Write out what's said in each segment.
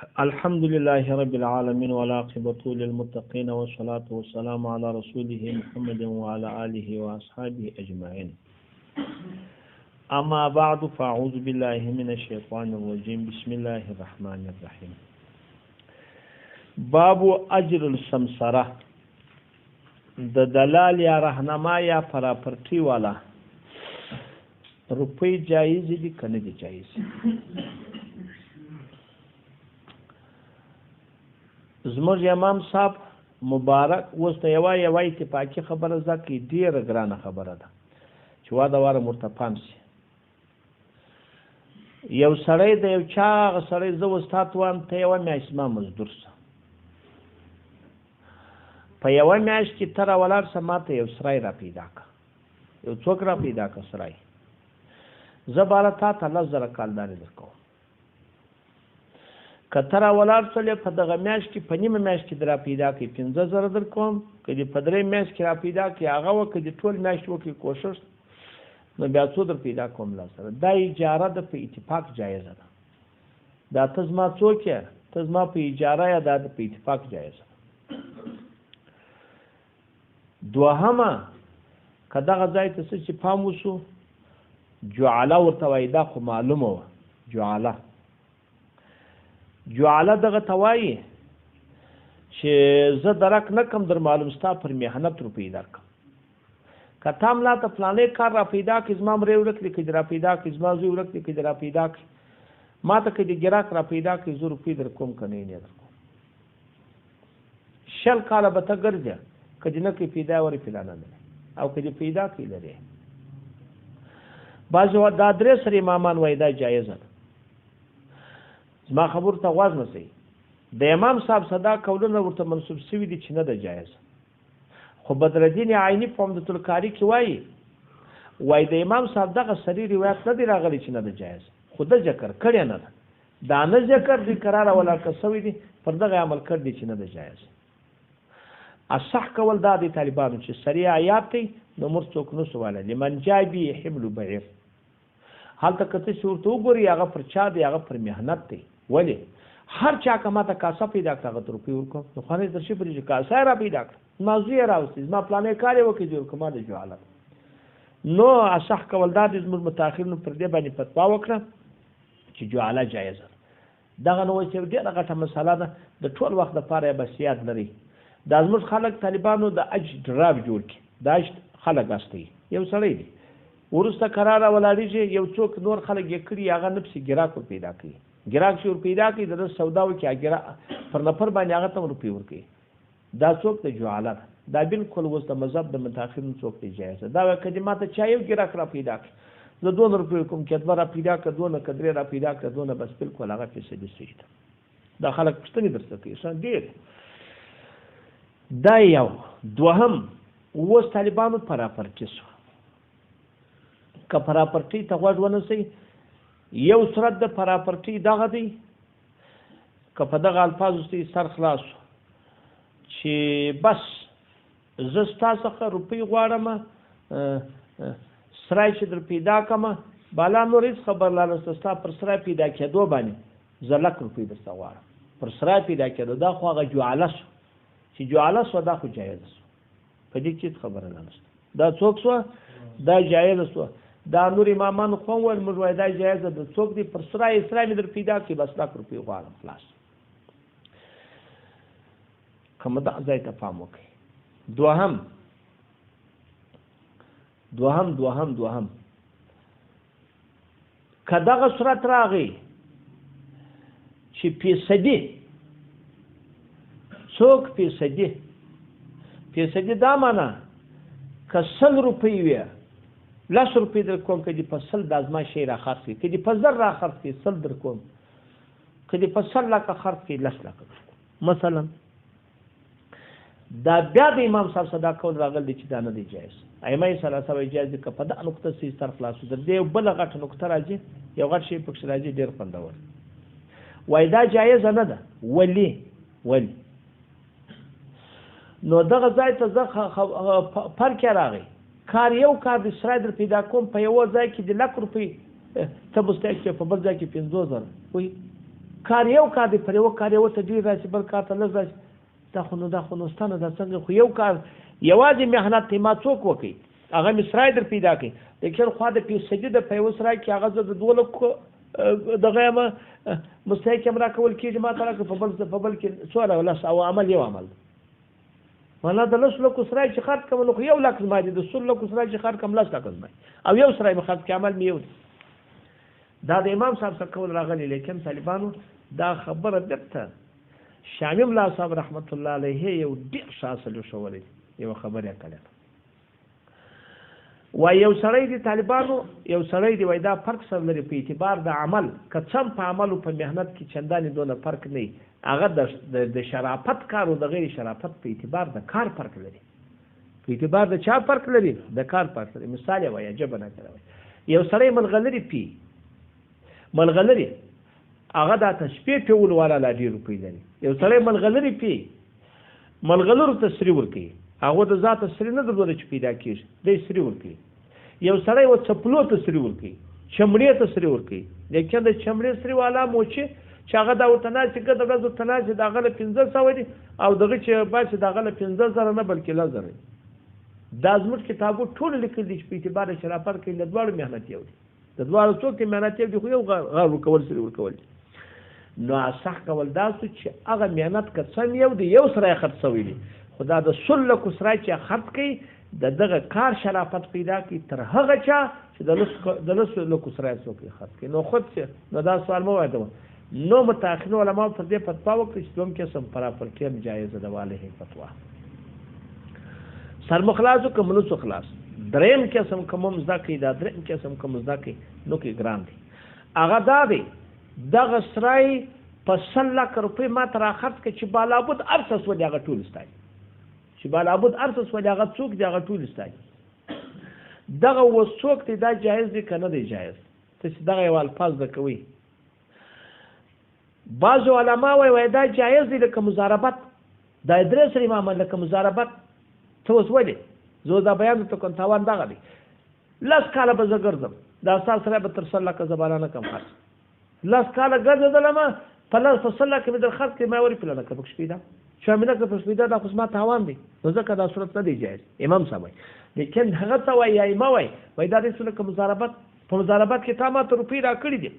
الحمد لله رب العالمين والعاقبة للمتقين والصلاة والسلام على رسوله محمد وعلى آله وأصحابه أجمعين. أما بعد فأعوذ بالله من الشيطان الرجيم. بسم الله الرحمن الرحيم. باب اجر السمسره، د دلال یا رهنما یا پراپرټی والا روپی جائز دي کنه دي جائز؟ زموږ امام صاحب مبارک اوس ته یوه اتفاقي خبره ده کې ډېره ګرانه خبره ده چې واده واره مرتفان شي. یو سړی د یو چا هغه سړی زه استاد وایم ته یوه میاشت زما مزدور شه، په یوه میاشت کې ته راولاړ شه ما ته یو سړی راپیدا که، یو څوک راپیدا که سړی، زه بالا تا ته 10,000 کالدارې درکوم. که ته راولاړ شولې په دغه میاشت کې په نیمه میاشت کې دې راپیدا کړي 15,000 درکوم، که دې په درې میاشت کې راپیدا کړي هغه وه، که دې ټول میاشت وکړي کوشش نو بیا څو در پیدا کوم لا سره. دا اجاره ده په اتفاق جایزه ده. دا ته زما څوک یې، ته زما په اجاره یا دا په اتفاق جایزه ده. دوهمه که دغه ځای ته څه چې پام وشو جعله ورته وایي، دا خو معلومه وه. جعله دغه ته وایي چې زه درک نه کړم در معلوم ستا پر محنت روپۍ درکړم. که تا ملا ته فلانی کار را پیدا کړي زما مری ورک دی، که دې را پیدا کړي زما زوی ورک دی، که دې را پیدا کړي ما ته، که دې ګراک را پیدا کړي زه روپۍ در کوم که نه یې در کوم. 100 کاله به ته ګرځې، که دې نه کړي پیدا ورې پیدا نه لري، او که دې پیدا کړي لري. بعضې دا درې سره امامان وایي دا جایزه ده. زما خبرو ته غوږ نسئ. د امام صاحب صدا قولونه ورته منسوب شوي دي چې نه ده جایزه، خو بدرالدین عیني په عمدة القاري کې وایي د امام صاحب دغه صریح روایت نه دی راغلی چې نه ده جایز، خو ده ذکر کړی نه ده. دا نه ذکر دی قراره ولاکه شوی دی پر دغه عمل کړ دی چې نه ده جایز. اصح کول دا دی طالبانو چې صریح آیات دی نو موږ څوک نشو ویلی لمن جاء به حمل بعیر. هلته که ته چې ورته وګورې هغه پر چا دی، هغه پر محنت دی. ولې هر چا که ما ته کاسه پیدا کړه هغه ته روپۍ ورکوم، نو خانې درشي پرې چې کاسه یې را پیدا کړه زما زوی یې راوستي، زما پلانی کار یې وکړي جوړ کړه ما د جعله. نو اصح کول دا دی زموږ متاخرینو پر دې باندې فتوا وکړه چې جعله جایزه ده. دغه نو چې ډېره غټه مسله ده، د ټول وخت دپاره یې بس یاد لري. دا زموږ خلک طالبانو د اج ډراب جوړ کړي، د اج خلک استوي. یو سړی دی وروسته قراره ولاړېږي، یو څوک نور خلک یې کړي هغه نفسي ګراک ور پیدا کوي، ګراک چې ور پیدا کړي د ده سودا وکړي پر نفر باندې هغه ته هم روپۍ ورکوي. دا څوک د جعله ده. دا بالکل اوس د مذهب د متاخرینو څوک دی جایزه. دا وایي که دې ما ته چا یو ګراک را پیدا کړي زه 2 روپۍ کوم، که 2 را پیدا کړه 2 که 3 را پیدا کړه 2، بس بالکل هغه فیصدي صحیح ده. دا خلک پوښتنې درته کوي ډېر. دا یو. دوهم اوس طالبانو پراپرټي شو. که پراپرټي ته غوږ ونیسئ، یو صورت د پراپرټي دغه دی که په دغه الفاظو سره سر خلاص شو چې بس زه ستا څخه روپۍ غواړم، سرای چې در پیدا کړم بالا نور هېڅ خبر لا نشته، ستا پر سرای پیدا کېدو باندې زه 100 روپۍ درته غواړم. پر سرای پیدا کېدو دا خو هغه جعله شو چې جعله شوه، دا خو جایزه شوه، په دې کې هېڅ خبره نه نشته. دا څوک شوه؟ دا جایزه شوه. دا نور امامان خو ویل موږ وایو دا جایزه ده. څوک دی پر سرای مې در پیدا کړي بس 100 روپۍ غواړم خلاص. کومه دا ځای ته پام وکړئ. دوهم که دغه صورت راغی چې فیصدي، څوک فیصدي دا معنا که 100 روپۍ وي 10 روپۍ در کوم، که دې په 100 دا زما شی را خرڅ کړي، که دې په 1000 را خرڅ کړي 100 در کوم، که دې په 100 لکه خرڅ کړي 10 لکه در کوم مثلا. دا بیا د امام صاحب صدا کول راغلی دی چې دا نه دی جایز. ائمه ثلاثه وایي جایز دی. که په دغه نقطه سي سر خلاصو در دې بله غټه نقطه راځي، یو غټ شی پکښې راځي ډېر خوندور وایي دا جایزه نه ده. ولې نو دغه ځای ته زه فرق یې راغی. یو کار د سرای در پیدا کوم په یوه ځای کې د 100 روپۍ ته مستحق په بل ځای کې 50,000 وایي کار یو کار دی پر یو کار یو ته ډېر راشي بل کار ته لږ راشي دا خو نوستانه دا څنګه خو یو کار یوازې محنت دی ما څوک وکړي هغه مې سرای در پیدا کړي لیکن خوا د فیصدي د په یو سرای کې هغه زه د 2 لکو دغه یم مستحق یم راکول کېږي ما ته راکړه په بل کې څو لس او عمل یو عمل معنا د 10 لکو سرای چې خرڅ کوم نو خو 1 لک زما دي د 100 لکو سرای چې خرڅ کوم 10 لک زما او یو سرای مې خرڅ کې عمل مې یو دا د امام صاحب څخه کول راغلی لیکن طالبانو دا خبره درته شامي ملا صاحب رحمت الله علیه یو ډېر شاسل شوولې یو خبره کړه وای یو سړی دی طالبانو یو سړی دی وای دا فرق سره لري په اعتبار د عمل کڅم په عمل او په مهنت کې چندانې دونه فرق نه هغه د شرافت کار او د غیر شرافت په اعتبار د کار فرق لري په اعتبار د چا فرق لري د کار فرق لري مثال وای عجب نه کوي یو سړی ملغلري هغه د تشبیه په ول والا لا ډیر روپی لري یو سړی ملغلرو تسری ورکي هغه د ذات سری نه درلود چې پیدا کیږي د سری ورکي یو سړی و چپلو تسری ورکي چمړې تسری ورکي لیکن د چمړې سری والا موچي چې هغه دا ورته نه چې د ورځو تناسب د هغه 1500 دي او دغه چې باسي د هغه 15000 نه بلکې 1000 دا زموږ کتابو ټول لیکل دي په اعتبار شرافت کې د دوړو مهنت یو دي د دوړو څوک مهنت یو دي خو یو غار ورکول سری ورکول نو صح کول دا چې هغه مهنت کڅم یو دی یو سره خرڅوي دي خدا د 100 لکو سره چې خرڅ کوي دغه کار شرافت پیدا کی تر هغه چا چې د 100 لکو سره څوک خرڅ کوي نو خود نو دا سوال مو وایته نو متأخرین علما پر دې فتوا وکړي چې دوم قسم پراپرټی جایزه ده والے فتوا سرمخلاصو کوم نو خلاص دریم قسم کوم مزدکی دا دریم قسم کوم مزدکی نو کې ګرام دي هغه دا دی دغه سرای په 100 لک روپۍ ما تر خرڅ کې چې بالابود ارسس ولې هغه ټول استای چې بالابود ارسس ولې هغه څوک دی هغه ټول استای دغه وڅوک دی دا جایز دی کنه دی جایز ته چې دغه یو الفاظ د کوي بعض علما وای دا جایز دی لکه مضاربت دا ادریس امام لکه مضاربت ته اوس ولې زه دا بیان ته کوم تاوان دغه دی لاس کاله به زه ګرځم دا سال سره به تر 100 لک زبانه کم خرڅ لاس کاله ګرځېدلم په لاس په 100 لک مې در خرڅ کې ما ورې پلانه که پکښ پیدا شامله که پکښ پیدا دا خو زما تاوان دی نو ځکه دا صورت نه دی جایز امام صاحب وایي لیکن هغه ته وایي یا امام وایي دا داسې لکه مضاربت په مضاربت کې تا ما ته روپۍ راکړي دي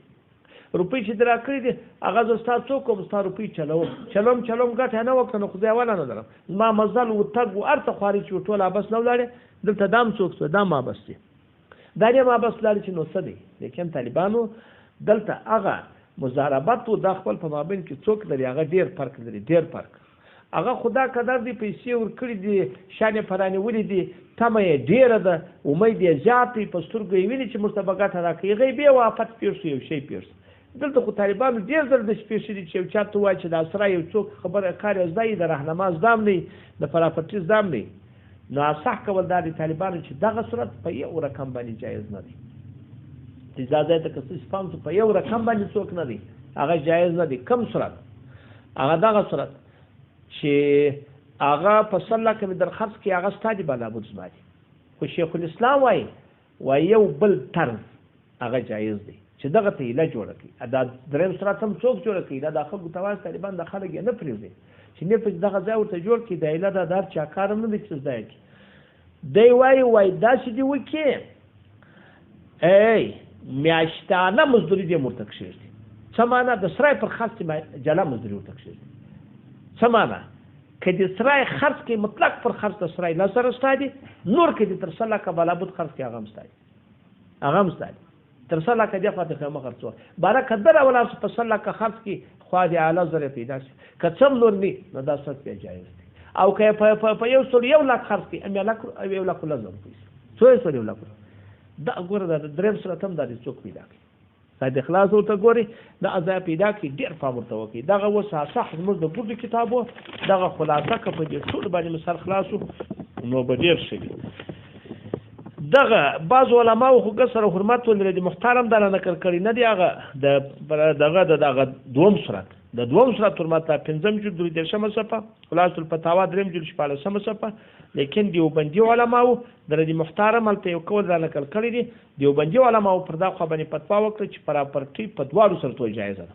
روپۍ چې در راکړي دي هغه زه ستا څوک وم ستا روپۍ چلوم ګټه نه وکړه نو خو زه اوله نه لرم زما مزل و تګ و هر څه خواري چې ټول ابس نه ولاړې دلته دام څوک څه دا مابس دی دا یې مابس لاړې چې نو څه دی لیکن طالبانو دلته هغه مضاربت او د خپل په مابین کې څوک لري هغه ډیر فرق لري ډیر فرق هغه خدا قدر دی پیسې ورکړي دي شان فرانی ولې دي تمه یې ډیره ده امید یې زیاتې په سترګو یې ویني چې مرتبقات راکړي غیبي او افت پیرسو یو شی پیرسو دلته خو طالبانو ډیر زر د سپیشلی چې یو چاته وایي چې دا سره یو څوک خبره کار زده د راهنما زدام نه د پراپرټي زدام نه نو صح کول دا د طالبانو چې دغه صورت په یو رقم باندې جایز نه دی اجازه ته کس سپام په یو رقم باندې څوک نه دی هغه جایز نه دی کم صورت هغه دغه صورت چې هغه په صلی کې درخواست کې هغه ستادي بالا بود زمادي خو شیخ الاسلام وایي یو بل طرز هغه جایز دی چې دغه ته علاج جوړ کړي دا دریم صورت هم څوک جوړ کړي دا د خلکو تواز طالبان د خلک نه پریږدي چې نه په دغه ځای ورته جوړ کړي د علاج دار چا کار نه دي چې ځای کې دی وایي دا چې دی وکي میاشتانه مزدوري دې مرتک شي څه معنا د سرای پر خاص جلا مزدوري مرتک شي څه معنا کدي سرای خرڅ کې مطلق پر خرڅ د سرای لا سره ستادي نور کدي تر سلا کا بلابود خرڅ کې هغه مستادي تر سلا کا د فاتحه مخرڅو بارا قدر اولا په سلا کا خرڅ کې خو دې اعلی زره پیدا شي کڅم نور ني نو دا ست په جایز دي او که په یو سل یو لاک خرڅ کې ام لاک یو لاک لازم پیسې څو سل یو لاک دا ګوره د دریم سره تم د څوک پیدا کی د اخلاص او ته ګوري د ازا پیدا کی ډیر فهم ورته وکي دغه وسه صح موږ د بوډ کتابو دغه خلاصه ک په دې ټول باندې مثال خلاصو نو به ډیر شي دغه بعض علماء خو سره حرمت ولري محترم دغه نقل کړي نه دی هغه دغه دوم صورت د دوم صورت حرمت 15 جلد د شمه صفه خلاص الفتاوا دریم جلد 14 صفه لیکن دیوبندي علماء د محترم الته یو کول دا نقل کړي دي دیوبندي علماء پر دا خو باندې فتوا وکړي چې پراپرټي په دواړو سره جایز ده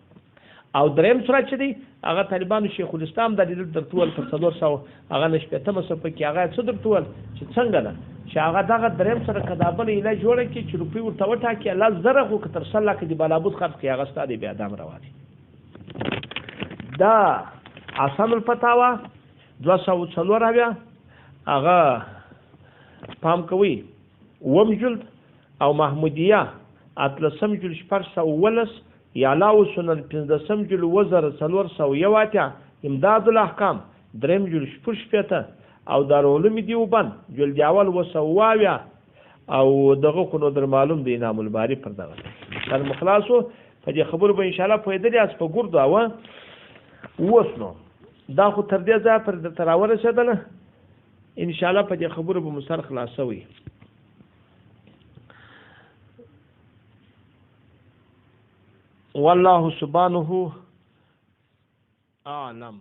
او دریم صورت چې دی هغه طالبانو شیخ الاسلام د دې درتول په 400 هغه نشپېته مصفه کې هغه څه درتول چې څنګه ده چې هغه دغه دریم سره کدابل علاج جوړه کې چې روپی ورته وټاکي الله زره خو کتر سره کې دی بلابود خرڅ کې هغه ستادي بیا دام رواني دا آسان الفتاوا 204 بیا هغه پام کوي وم جلد او محمودیه اتلسم جلد 419 یعلاو سنن 15 جلد وزر 401 امداد الاحکام دریم جلد 4 او دارالعلوم دیوبند جلد اول وسواویا او دغه کو نو در معلوم دی نام الباری پر دغه تر مخلاصو په دې خبرو به ان شاء الله فائدې اس په ګور دا وسنو دا خو تر دې ځای پر تراور رسیدله ان شاء الله په دې خبرو به مسر خلاصوي والله سبحانه اعلم